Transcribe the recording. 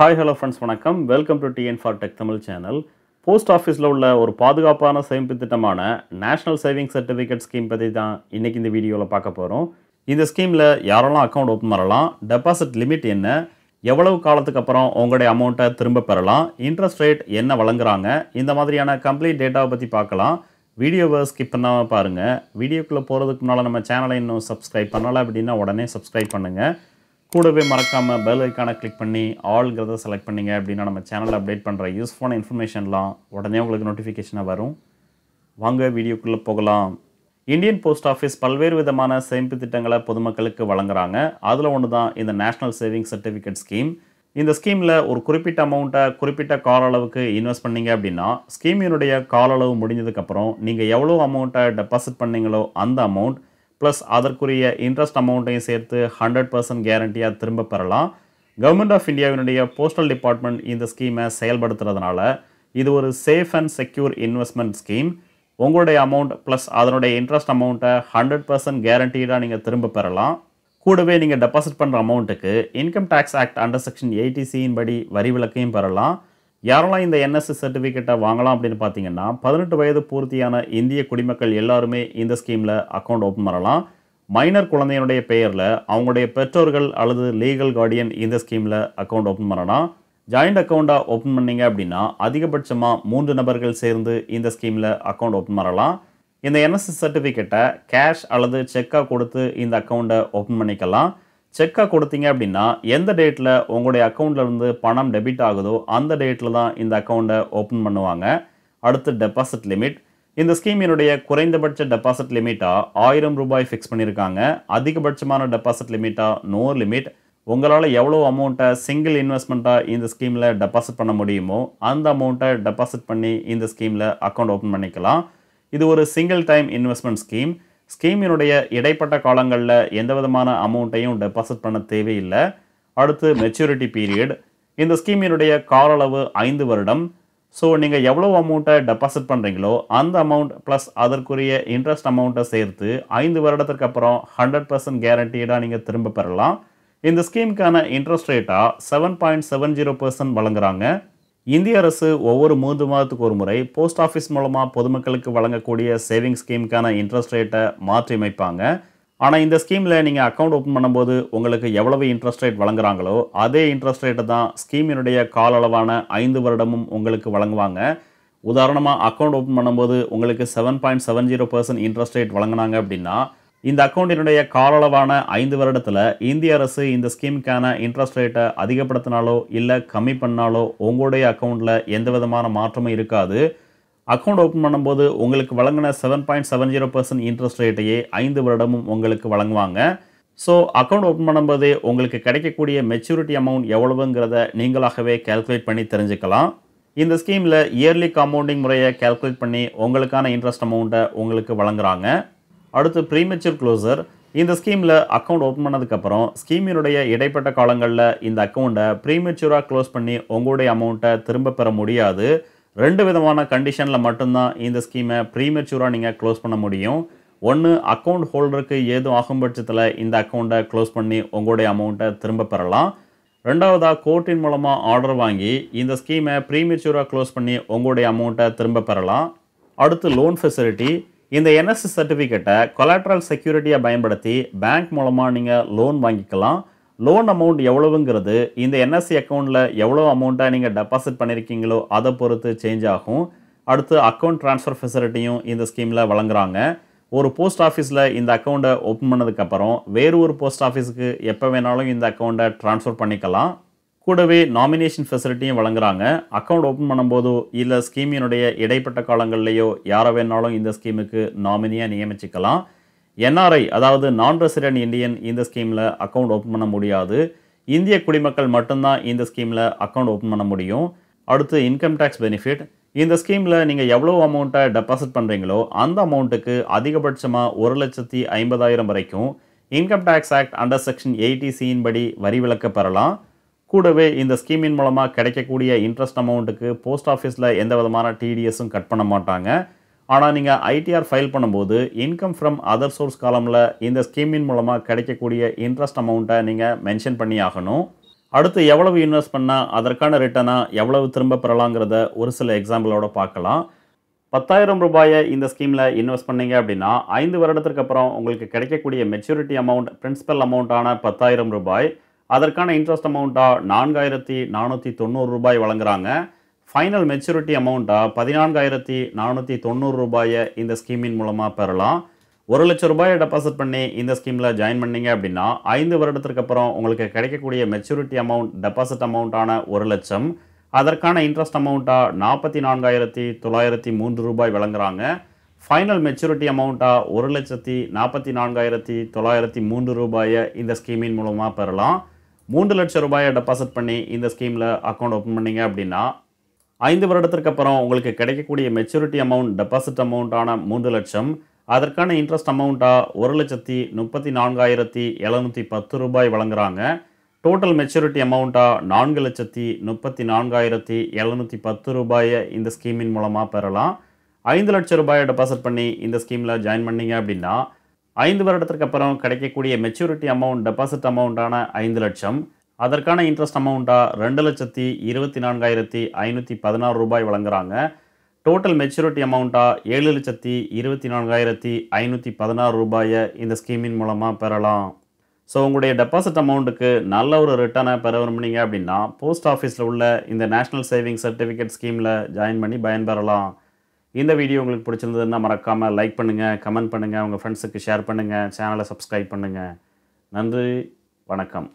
Hi, hello friends, வணக்கம். Welcome to TN for Tech Tamil channel. Post ஆஃபீஸில் உள்ள ஒரு பாதுகாப்பான சேமிப்பு திட்டமான நேஷனல் சேவிங் சர்டிஃபிகேட் ஸ்கீம் பற்றி தான் இன்றைக்கி இந்த வீடியோவில் பார்க்க போகிறோம். இந்த ஸ்கீமில் யாரெல்லாம் அக்கௌண்ட் ஓப்பன் பண்ணலாம், டெபாசிட் லிமிட் என்ன, எவ்வளவு காலத்துக்கு அப்புறம் உங்களுடைய அமௌண்ட்டை திரும்ப பெறலாம், இன்ட்ரெஸ்ட் ரேட் என்ன வழங்குறாங்க, இந்த மாதிரியான கம்ப்ளீட் டேட்டாவை பற்றி பார்க்கலாம். வீடியோவை ஸ்கிப் பண்ணாமல் பாருங்கள். வீடியோக்குள்ளே போகிறதுக்கு முன்னால் நம்ம சேனலை இன்னும் சப்ஸ்கிரைப் பண்ணலை அப்படின்னா உடனே சப்ஸ்கிரைப் பண்ணுங்கள். கூடவே மறக்காமல் பெல் ஐக்கானை கிளிக் பண்ணி ஆல்ங்கிறத செலக்ட் பண்ணிங்க அப்படின்னா நம்ம சேனலில் அப்டேட் பண்ணுற யூஸ்ஃபுல்லான இன்ஃபர்மேஷன்லாம் உடனே உங்களுக்கு நோட்டிஃபிகேஷனாக வரும். வாங்க வீடியோக்குள்ளே போகலாம். இந்தியன் போஸ்ட் ஆஃபீஸ் பல்வேறு விதமான சேமிப்பு திட்டங்களை பொதுமக்களுக்கு வழங்குறாங்க. அதில் ஒன்று தான் இந்த நேஷனல் சேவிங் சர்டிஃபிகேட் ஸ்கீம். இந்த ஸ்கீமில் ஒரு குறிப்பிட்ட அமௌண்ட்டை குறிப்பிட்ட கால அளவுக்கு இன்வெஸ்ட் பண்ணீங்க அப்படின்னா ஸ்கீமினுடைய கால அளவு முடிஞ்சதுக்கப்புறம் நீங்கள் எவ்வளோ அமௌண்ட்டை டெபாசிட் பண்ணீங்களோ அந்த அமௌண்ட் ப்ளஸ் அதற்குரிய இன்ட்ரெஸ்ட் அமௌண்ட்டையும் சேர்த்து 100% கேரண்டியாக திரும்ப பெறலாம். கவர்மெண்ட் ஆஃப் இந்தியாவினுடைய போஸ்டல் டிபார்ட்மெண்ட் இந்த ஸ்கீமை செயல்படுத்துறதுனால இது ஒரு safe and secure investment scheme. உங்களுடைய அமௌண்ட் ப்ளஸ் அதனுடைய இன்ட்ரெஸ்ட் அமௌண்ட்டை 100% கேரண்டீடாக நீங்கள் திரும்ப பெறலாம். கூடவே நீங்கள் டெபாசிட் பண்ணுற அமௌண்ட்டுக்கு income tax act under section 80C படி வரி விலக்கையும் பெறலாம். யாரெல்லாம் இந்த NSC சர்டிஃபிகேட்டை வாங்கலாம் அப்படின்னு பார்த்தீங்கன்னா 18 வயது பூர்த்தியான இந்திய குடிமக்கள் எல்லாருமே இந்த ஸ்கீமில் அக்கௌண்ட் ஓப்பன் பண்ணலாம். மைனர் குழந்தையினுடைய பெயரில் அவங்களுடைய பெற்றோர்கள் அல்லது லீகல் கார்டியன் இந்த ஸ்கீமில் அக்கௌண்ட் ஓப்பன் பண்ணலாம். ஜாயிண்ட் அக்கௌண்ட்டாக ஓப்பன் பண்ணிங்க அப்படின்னா அதிகபட்சமாக 3 நபர்கள் சேர்ந்து இந்த ஸ்கீமில் அக்கௌண்ட் ஓப்பன் பண்ணலாம். இந்த NSC சர்டிஃபிகேட்டை கேஷ் அல்லது செக்காக கொடுத்து இந்த அக்கௌண்ட்டை ஓப்பன் பண்ணிக்கலாம். செக்காக கொடுத்தீங்க அப்படின்னா எந்த டேட்டில் உங்களுடைய அக்கௌண்ட்லேருந்து பணம் டெபிட் ஆகுதோ அந்த டேட்டில் தான் இந்த அக்கௌண்ட்டை ஓப்பன் பண்ணுவாங்க. அடுத்து டெபாசிட் லிமிட். இந்த ஸ்கீமினுடைய குறைந்தபட்ச டெபாசிட் லிமிட்டாக 1000 ரூபாய் ஃபிக்ஸ் பண்ணியிருக்காங்க. அதிகபட்சமான டெபாசிட் லிமிட்டாக நோ லிமிட். உங்களால் எவ்வளோ அமௌண்ட்டை சிங்கிள் இன்வெஸ்ட்மெண்ட்டாக இந்த ஸ்கீமில் டெபாசிட் பண்ண முடியுமோ அந்த அமௌண்ட்டை டெபாசிட் பண்ணி இந்த ஸ்கீமில் அக்கௌண்ட் ஓப்பன் பண்ணிக்கலாம். இது ஒரு சிங்கிள் டைம் இன்வெஸ்ட்மெண்ட் ஸ்கீம். ஸ்கீமினுடைய இடைப்பட்ட காலங்களில் எந்த விதமான அமௌண்ட்டையும் டெபாசிட் பண்ண தேவையில்லை. அடுத்து மெச்சூரிட்டி பீரியட். இந்த ஸ்கீமினுடைய கால அளவு 5 வருடம். ஸோ நீங்கள் எவ்வளோ அமௌண்ட்டை டெபாசிட் பண்ணுறீங்களோ அந்த அமௌண்ட் ப்ளஸ் அதற்குரிய இன்ட்ரெஸ்ட் அமௌண்ட்டை சேர்த்து 5 வருடத்திற்கு அப்புறம் 100% கேரண்டீடாக நீங்கள் திரும்ப பெறலாம். இந்த ஸ்கீமுக்கான இன்ட்ரெஸ்ட் ரேட்டாக 7.70% வழங்குறாங்க. இந்திய அரசு ஒவ்வொரு 3 மாதத்துக்கு ஒரு முறை போஸ்ட் ஆஃபீஸ் மூலமாக பொதுமக்களுக்கு வழங்கக்கூடிய சேவிங் ஸ்கீமுக்கான இன்ட்ரெஸ்ட் ரேட்டை மாற்றி அமைப்பாங்க. ஆனால் இந்த ஸ்கீமில் நீங்கள் அக்கௌண்ட் ஓப்பன் பண்ணும்போது உங்களுக்கு எவ்வளவு இன்ட்ரெஸ்ட் ரேட் வழங்குறாங்களோ அதே இன்ட்ரெஸ்ட் ரேட்டை தான் ஸ்கீமினுடைய கால அளவான 5 வருடமும் உங்களுக்கு வழங்குவாங்க. உதாரணமாக அக்கௌண்ட் ஓப்பன் பண்ணும்போது உங்களுக்கு 7.70% இன்ட்ரெஸ்ட் ரேட் வழங்கினாங்க அப்படின்னா இந்த அக்கௌண்ட்டினுடைய கால அளவான 5 வருடத்தில் இந்திய அரசு இந்த ஸ்கீமுக்கான இன்ட்ரெஸ்ட் ரேட்டை அதிகப்படுத்தினாலோ இல்லை கம்மி பண்ணாலோ உங்களுடைய அக்கௌண்ட்டில் எந்த விதமான மாற்றமும் இருக்காது. அக்கௌண்ட் ஓப்பன் பண்ணும்போது உங்களுக்கு வழங்கின 7.70% இன்ட்ரெஸ்ட் ரேட்டையே 5 வருடமும் உங்களுக்கு வழங்குவாங்க. ஸோ அக்கௌண்ட் ஓப்பன் பண்ணும்போதே உங்களுக்கு கிடைக்கக்கூடிய மெச்சூரிட்டி அமௌண்ட் எவ்வளவுங்கிறத நீங்களாகவே கேல்குலேட் பண்ணி தெரிஞ்சுக்கலாம். இந்த ஸ்கீமில் இயர்லி காம்பவுண்டிங் முறையை கேல்குலேட் பண்ணி உங்களுக்கான இன்ட்ரெஸ்ட் அமௌண்ட்டை உங்களுக்கு வழங்குறாங்க. அடுத்து ப்ரீமெச்சூர் க்ளோசர். இந்த ஸ்கீமில் அக்கௌண்ட் ஓப்பன் பண்ணதுக்கப்புறம் ஸ்கீமினுடைய இடைப்பட்ட காலங்களில் இந்த அக்கௌண்ட்டை ப்ரீமெச்சூராக க்ளோஸ் பண்ணி உங்களுடைய அமௌண்ட்டை திரும்ப பெற முடியாது. 2 விதமான கண்டிஷனில் மட்டும்தான் இந்த ஸ்கீமை ப்ரீமெச்சூராக நீங்கள் க்ளோஸ் பண்ண முடியும். ஒன்று, அக்கௌண்ட் ஹோல்டருக்கு ஏதும் ஆகும் பட்சத்தில் இந்த அக்கௌண்ட்டை க்ளோஸ் பண்ணி உங்களுடைய அமௌண்ட்டை திரும்ப பெறலாம். ரெண்டாவதாக கோர்ட்டின் மூலமாக ஆர்டர் வாங்கி இந்த ஸ்கீமை ப்ரீமெச்சூராக க்ளோஸ் பண்ணி உங்களுடைய அமௌண்ட்டை திரும்ப பெறலாம். அடுத்து லோன் ஃபெசிலிட்டி. இந்த NSC சர்டிஃபிகேட்டை கொலாட்ரல் செக்யூரிட்டியாக பயன்படுத்தி பேங்க் மூலமாக நீங்கள் லோன் வாங்கிக்கலாம். லோன் அமௌண்ட் எவ்வளவுங்கிறது இந்த NSC அக்கௌண்ட்டில் எவ்வளோ அமௌண்ட்டை நீங்கள் டெபாசிட் பண்ணியிருக்கீங்களோ அதை பொறுத்து சேஞ்ச் ஆகும். அடுத்து அக்கௌண்ட் ட்ரான்ஸ்ஃபர் ஃபெசிலிட்டியும் இந்த ஸ்கீமில் வழங்குறாங்க. ஒரு போஸ்ட் ஆஃபீஸில் இந்த அக்கௌண்ட்டை ஓப்பன் பண்ணதுக்கப்புறம் வேறு ஒரு போஸ்ட் ஆஃபீஸுக்கு எப்போ வேணாலும் இந்த அக்கௌண்ட்டை ட்ரான்ஸ்ஃபர் பண்ணிக்கலாம். கூடவே நாமினேஷன் ஃபெசிலிட்டியும் வழங்குறாங்க. அக்கௌண்ட் ஓப்பன் பண்ணும்போதோ இல்லை ஸ்கீமினுடைய இடைப்பட்ட காலங்கள்லேயோ யாரை வேணாலும் இந்த ஸ்கீமுக்கு நாமினியாக நியமிச்சிக்கலாம். NRI அதாவது நான் ரெசிடென்ட் இந்தியன் இந்த ஸ்கீமில் அக்கௌண்ட் ஓப்பன் பண்ண முடியாது. இந்திய குடிமக்கள் மட்டும்தான் இந்த ஸ்கீமில் அக்கௌண்ட் ஓப்பன் பண்ண முடியும். அடுத்து இன்கம் டேக்ஸ் பெனிஃபிட். இந்த ஸ்கீமில் நீங்கள் எவ்வளோ அமௌண்ட்டை டெபாசிட் பண்ணுறீங்களோ அந்த அமௌண்ட்டுக்கு அதிகபட்சமாக 1,50,000 வரைக்கும் income tax act under section 80C படி வரி விலக்க பெறலாம். கூடவே இந்த ஸ்கீமின் மூலமாக கிடைக்கக்கூடிய இன்ட்ரெஸ்ட் அமௌண்ட்டுக்கு போஸ்ட் ஆஃபீஸில் எந்த விதமான TDSம் கட் பண்ண மாட்டாங்க. ஆனால் நீங்கள் ITR ஃபைல் பண்ணும்போது இன்கம் ஃப்ரம் அதர் சோர்ஸ் காலமில் இந்த ஸ்கீமின் மூலமாக கிடைக்கக்கூடிய இன்ட்ரெஸ்ட் அமௌண்ட்டை நீங்கள் மென்ஷன் பண்ணி ஆகணும். அடுத்து எவ்வளவு இன்வெஸ்ட் பண்ணால் அதற்கான ரிட்டர்னாக எவ்வளவு திரும்ப பெறலாங்கிறத ஒரு சில எக்ஸாம்பிளோட பார்க்கலாம். 10,000 ரூபாயை இந்த ஸ்கீமில் இன்வெஸ்ட் பண்ணீங்க அப்படின்னா 5 வருடத்திற்கு அப்புறம் உங்களுக்கு கிடைக்கக்கூடிய மெச்சூரிட்டி அமௌண்ட் பிரின்சிபல் அமௌண்ட்டான 10,000 ரூபாய், அதற்கான இன்ட்ரெஸ்ட் அமௌண்ட்டாக 4,490 ரூபாய் வழங்குறாங்க. ஃபைனல் மெச்சூரிட்டி அமௌண்ட்டாக 14,490 ரூபாயை இந்த ஸ்கீமின் மூலமாக பெறலாம். 1,00,000 ரூபாயை டெபாசிட் பண்ணி இந்த ஸ்கீமில் ஜாயின் பண்ணீங்க அப்படின்னா 5 வருடத்திற்கு அப்புறம் உங்களுக்கு கிடைக்கக்கூடிய மெச்சூரிட்டி அமௌண்ட் டெபாசிட் அமௌண்ட்டான 1,00,000, அதற்கான இன்ட்ரெஸ்ட் அமௌண்ட்டாக 44,903 ரூபாய் வழங்குறாங்க. ஃபைனல் மெச்சூரிட்டி அமௌண்ட்டாக 1,44,903 ரூபாயை இந்த ஸ்கீமின் மூலமாக பெறலாம். 3,00,000 ரூபாயை டெபாசிட் பண்ணி இந்த ஸ்கீமில் அக்கௌண்ட் ஓப்பன் பண்ணீங்க அப்படின்னா 5 வருடத்திற்கு அப்புறம் உங்களுக்கு கிடைக்கக்கூடிய மெச்சூரிட்டி அமௌண்ட் டெபாசிட் அமௌண்ட்டான 3,00,000, அதற்கான இன்ட்ரெஸ்ட் அமௌண்ட்டாக 1,34,710 ரூபாய் வழங்குறாங்க. டோட்டல் மெச்சூரிட்டி அமௌண்ட்டாக 4,34,710 ரூபாயை இந்த ஸ்கீமின் மூலமாக பெறலாம். 5,00,000 ரூபாயை டெபாசிட் பண்ணி இந்த ஸ்கீமில் ஜாயின் பண்ணீங்க அப்படின்னா 5 வருடத்திற்கு அப்புறம் கிடைக்கக்கூடிய மெச்சூரிட்டி அமௌண்ட் டெபாசிட் அமௌண்ட்டான 5,00,000, அதற்கான இன்ட்ரெஸ்ட் அமௌண்ட்டாக 2,24,516 ரூபாய் வழங்குறாங்க. டோட்டல் மெச்சூரிட்டி அமௌண்ட்டாக 7,24,516 ரூபாயை இந்த ஸ்கீமின் மூலமாக பெறலாம். ஸோ உங்களுடைய டெபாசிட் அமௌண்ட்டுக்கு நல்ல ஒரு ரிட்டர்னை பெற விரும்புனீங்க அப்படின்னா போஸ்ட் ஆஃபீஸில் உள்ள இந்த நேஷனல் சேவிங்ஸ் சர்டிஃபிகேட் ஸ்கீமில் ஜாயின் பண்ணி பயன்பெறலாம். இந்த வீடியோ உங்களுக்கு பிடிச்சிருந்ததுன்னா மறக்காமல் லைக் பண்ணுங்கள், கமெண்ட் பண்ணுங்கள், உங்கள் ஃப்ரெண்ட்ஸுக்கு ஷேர் பண்ணுங்கள், சேனலை சப்ஸ்கிரைப் பண்ணுங்கள். நன்றி, வணக்கம்.